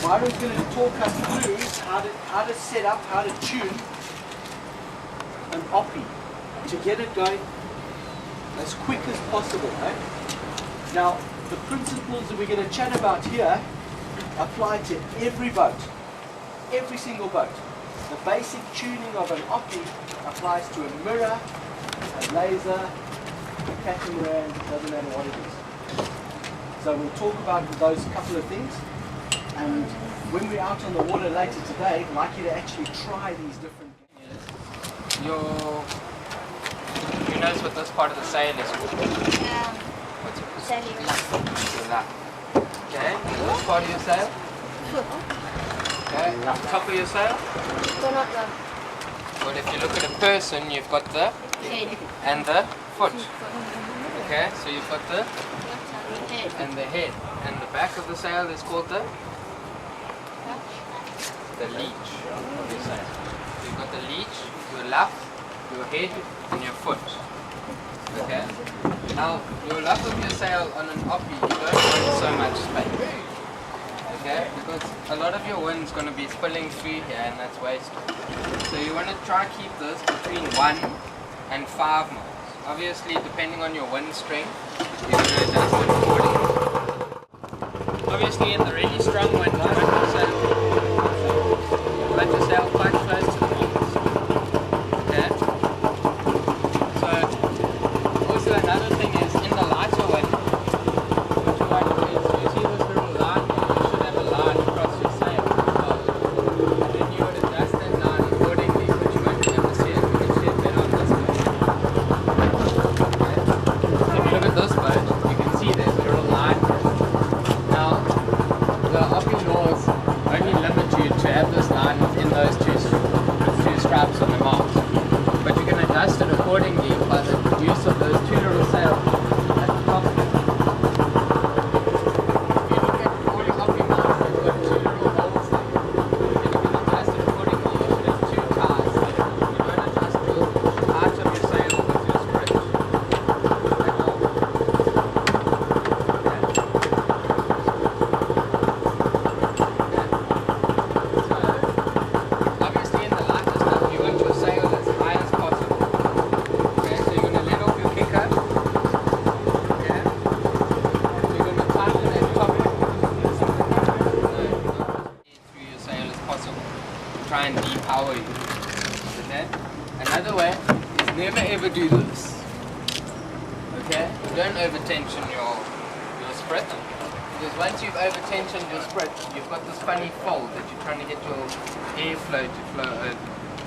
Byron's going to talk us through how to set up, how to tune an Oppie to get it going as quick as possible. Eh? Now, the principles that we're going to chat about here apply to every boat, every single boat. The basic tuning of an Oppie applies to a mirror, a laser, a catamaran, doesn't matter what it is. So we'll talk about those couple of things, and when we're out on the water later today, I'd like you to actually try these different games. Who knows what this part of the sail is called? What's it called? Sail. Okay, this part of your sail? Okay, top of your sail? Well, if you look at a person, you've got the Head. and the foot. Okay, so you've got the and the head. And the back of the sail is called the leech of your sail. So you've got the leech, your luff, your head, and your foot. Okay? Now, your luff of your sail on an Oppie, you don't want so much space. Okay? Because a lot of your wind's going to be spilling through here, and that's wasted. So you want to try keep this between 1 and 5 knots. Obviously, depending on your wind strength, you're going to adjust it accordingly. Obviously, in the really strong wind, you want your sail quite close to the mast. Okay? So, also another thing is, in the lighter wind, what you want to do is, you see this little line here, you should have a line across your sail as well. And then you would adjust that line accordingly, but you won't be able to see it, you can see it better on this boat. Okay? So if you look at this boat, you can see there's a little line here. Now, the Oppie laws only limit you to have this line within those two stripes on the mast. But you can adjust it accordingly by the use of those two little sails at the top. If you look at all your Oppie masts, they've got two little holes there. And you can adjust it accordingly. You should have two ties there. You don't adjust the height of your sail with your stretch. Obviously in the lighter stuff you want your sail as high as possible. Okay, so you're going to let off your kicker. Okay. So you're going to tighten that top through your sail as possible. Try and depower you. Okay? Another way is never ever do this. Okay? Don't over tension your sprit. Because once you've over tensioned your sprit, you've got this funny fold that you're trying to get your airflow to flow over,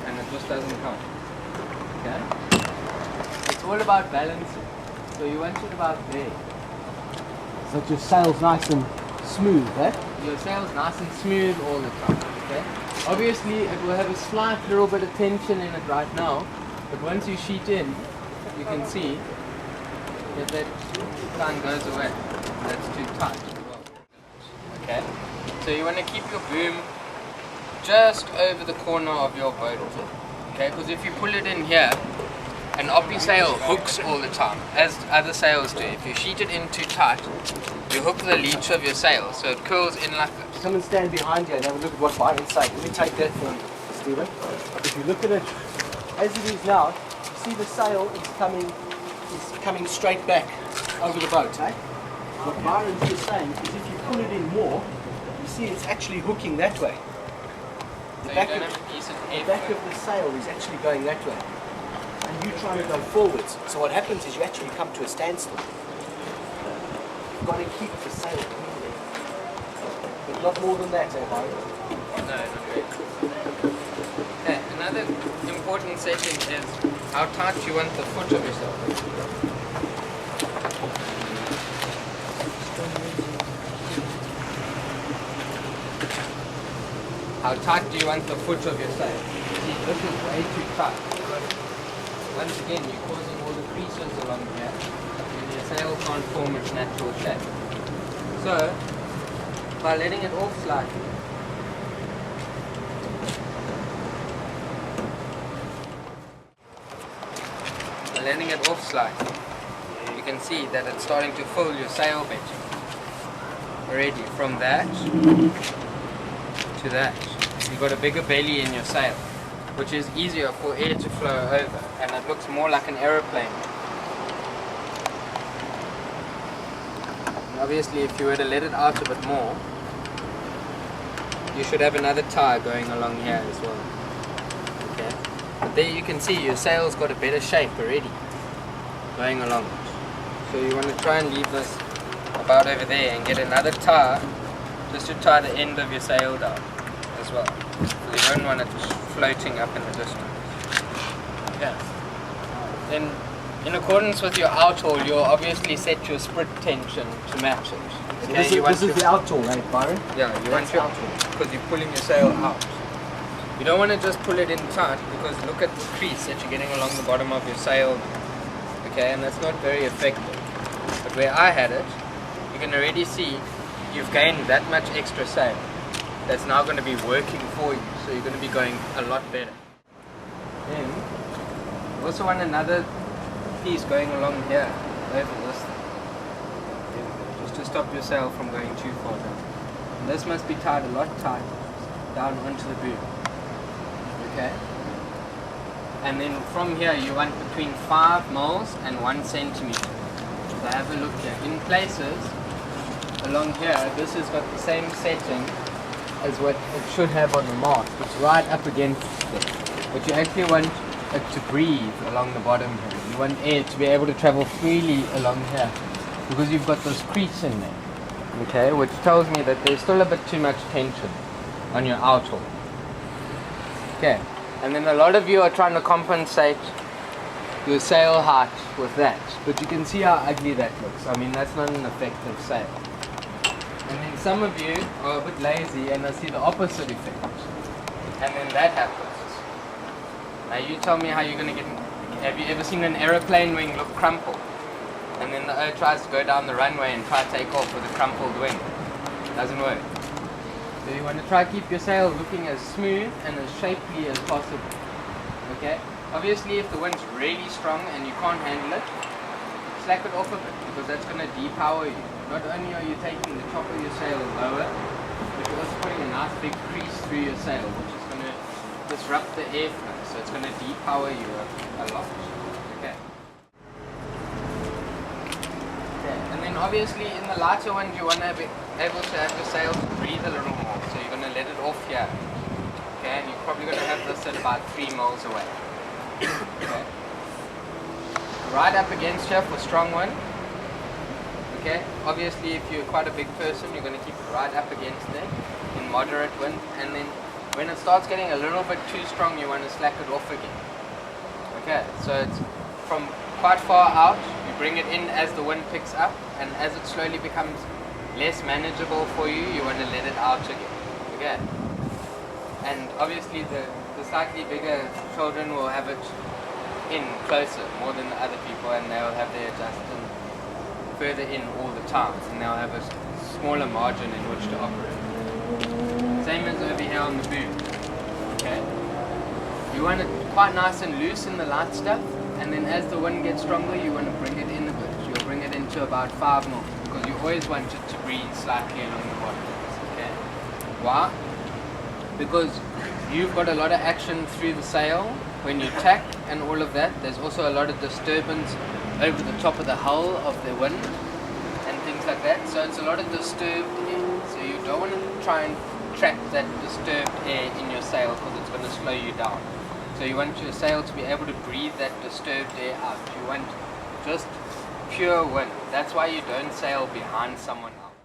and it just doesn't help. Okay? It's all about balancing. So you want it about there. So that your sail's nice and smooth, eh? Your sail's nice and smooth all the time. Okay? Obviously it will have a slight little bit of tension in it right now, but once you sheet in, you can see that line goes away. That's too tight. Okay, so you want to keep your boom just over the corner of your boat. Okay, because if you pull it in here, an Oppie sail hooks all the time, as other sails do. If you sheet it in too tight, you hook the leech of your sail, so it curls in like this. Come and stand behind you and have a look at what Byron's saying. Let me take that from Stephen. If you look at it as it is now, you see the sail is coming straight back over the boat, eh? What Byron's just saying is if you pull it in more, you see it's actually hooking that way. The back of the sail is actually going that way. And you're trying to go forwards. So what happens is you actually come to a standstill. You've got to keep the sail moving. But not more than that, eh, Byron? No, not really. Okay, another important setting is how tight you want the foot of yourself. How tight do you want the foot of your sail? See, this is way too tight. Once again, you're causing all the creases along here, and your sail can't form its natural shape. So, by letting it off slightly, you can see that it's starting to fill your sail better. Already from that, to that, you've got a bigger belly in your sail, which is easier for air to flow over, and it looks more like an aeroplane. And obviously, if you were to let it out a bit more, you should have another tire going along here as well. Okay, but there you can see your sail's got a better shape already going along. So you want to try and leave this about over there and get another tire just to tie the end of your sail down as well. So you don't want it floating up in the distance. Yeah. Then in accordance with your outhaul, you'll obviously set your sprit tension to match it. So this is the outhaul, right, Byron? Yeah, you want your outhaul because you're pulling your sail out. You don't want to just pull it in tight because look at the crease that you're getting along the bottom of your sail. Okay, and that's not very effective. But where I had it, you can already see you've gained that much extra sail that's now going to be working for you, so you're going to be going a lot better. Then you also want another piece going along here over this thing, just to stop your sail from going too far down. And this must be tied a lot tighter down onto the boom. Okay, and then from here you want between 5 mils and 1 centimeter. So have a look here. In places along here, this has got the same setting as what it should have on the mast. It's right up against it. But you actually want it to breathe along the bottom here. You want air to be able to travel freely along here because you've got this crease in there. Okay, which tells me that there's still a bit too much tension on your outhaul. Okay, and then a lot of you are trying to compensate your sail height with that, but you can see how ugly that looks. I mean, that's not an effective sail. And then some of you are a bit lazy and I see the opposite effect, and then that happens. Now you tell me how you're going to get, have you ever seen an aeroplane wing look crumpled? And then the O tries to go down the runway and try to take off with a crumpled wing. It doesn't work. So you want to try to keep your sail looking as smooth and as shapely as possible. Okay? Obviously, if the wind's really strong and you can't handle it, slack it off a bit because that's going to depower you. Not only are you taking the top of your sail lower, but you're also putting a nice big crease through your sail, which is going to disrupt the airflow. So it's going to depower you a lot. Okay. And then obviously in the lighter wind, you want to be able to have your sail to breathe a little more. So you're going to let it off here. Okay, and you're probably going to have this at about 3 mils away. Okay. Right up against here for strong wind. Okay, obviously if you're quite a big person, you're going to keep it right up against there in moderate wind, and then when it starts getting a little bit too strong, you want to slack it off again. Okay, so it's from quite far out, you bring it in as the wind picks up, and as it slowly becomes less manageable for you, you want to let it out again. Okay, and obviously the slightly bigger children will have it in closer more than the other people, and they'll have their adjustment further in all the time, and they'll have a smaller margin in which to operate. Same as over here on the boom. Okay, you want it quite nice and loose in the light stuff, and then as the wind gets stronger, you want to bring it in a bit. You'll bring it into about 5 knots because you always want it to breathe slightly along the bottom. Okay, why? Because you've got a lot of action through the sail when you tack and all of that. There's also a lot of disturbance over the top of the hull of the wind and things like that. So it's a lot of disturbed air. So you don't want to try and trap that disturbed air in your sail because it's going to slow you down. So you want your sail to be able to breathe that disturbed air out. You want just pure wind. That's why you don't sail behind someone else.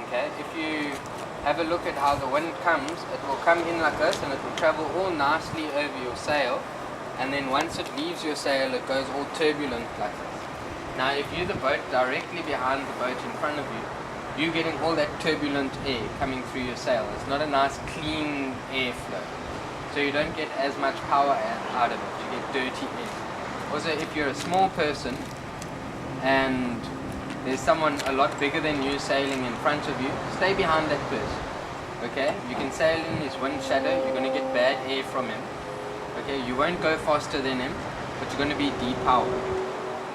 Okay, if you have a look at how the wind comes, it will come in like this and it will travel all nicely over your sail, and then once it leaves your sail it goes all turbulent like this. Now if you're the boat directly behind the boat in front of you, you're getting all that turbulent air coming through your sail. It's not a nice clean airflow, so you don't get as much power out of it. You get dirty air. Also, if you're a small person and there's someone a lot bigger than you sailing in front of you, stay behind that person. Okay, you can sail in his wind shadow, you're going to get bad air from him. Okay, you won't go faster than him, but you're going to be depowered.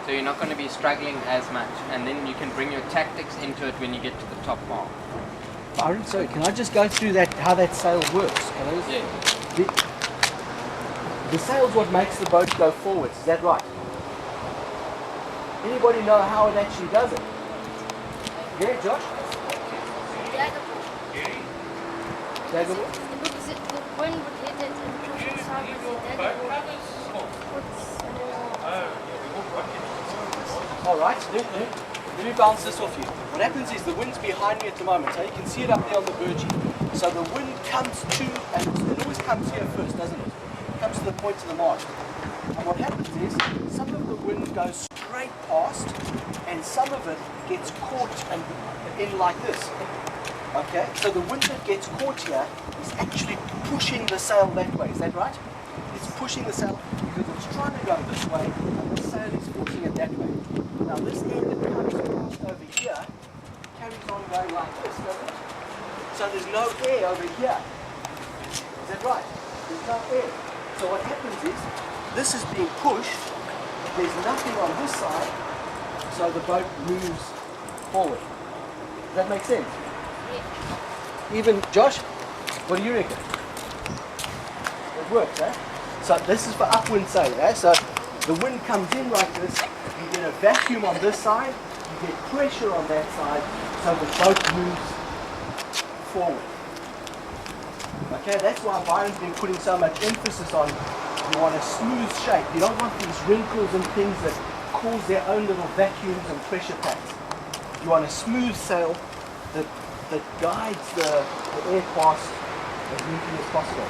So you're not going to be struggling as much, and then you can bring your tactics into it when you get to the top bar. Byron, sorry, can I just go through that, how that sail works? Can I just, the sail's what makes the boat go forwards, is that right? Anybody know how it actually does it? Yeah, Josh? Daggerable? The wind would hit it and push it sideways and daggerable. Alright, let me bounce this off you. What happens is the wind's behind me at the moment, so you can see it up there on the verge. So the wind comes to, and it always comes here first, doesn't it? It comes to the point of the mast. And what happens is, some of the wind goes straight past, and some of it gets caught and in like this. Okay, so the wind that gets caught here is actually pushing the sail that way, is that right? It's pushing the sail because it's trying to go this way, and the sail is forcing it that way. Now this end that comes across over here carries on going like this, doesn't it? So there's no air over here. Is that right? There's no air. So what happens is, this is being pushed, there's nothing on this side, so the boat moves forward. Does that make sense? Even, Josh, what do you reckon? It works, eh? So this is for upwind sailing, eh? So the wind comes in like this, you get a vacuum on this side, you get pressure on that side, so the boat moves forward. Okay, that's why Byron's been putting so much emphasis on, you want a smooth shape. You don't want these wrinkles and things that cause their own little vacuums and pressure pads. You want a smooth sail that guides the air past as neatly as possible.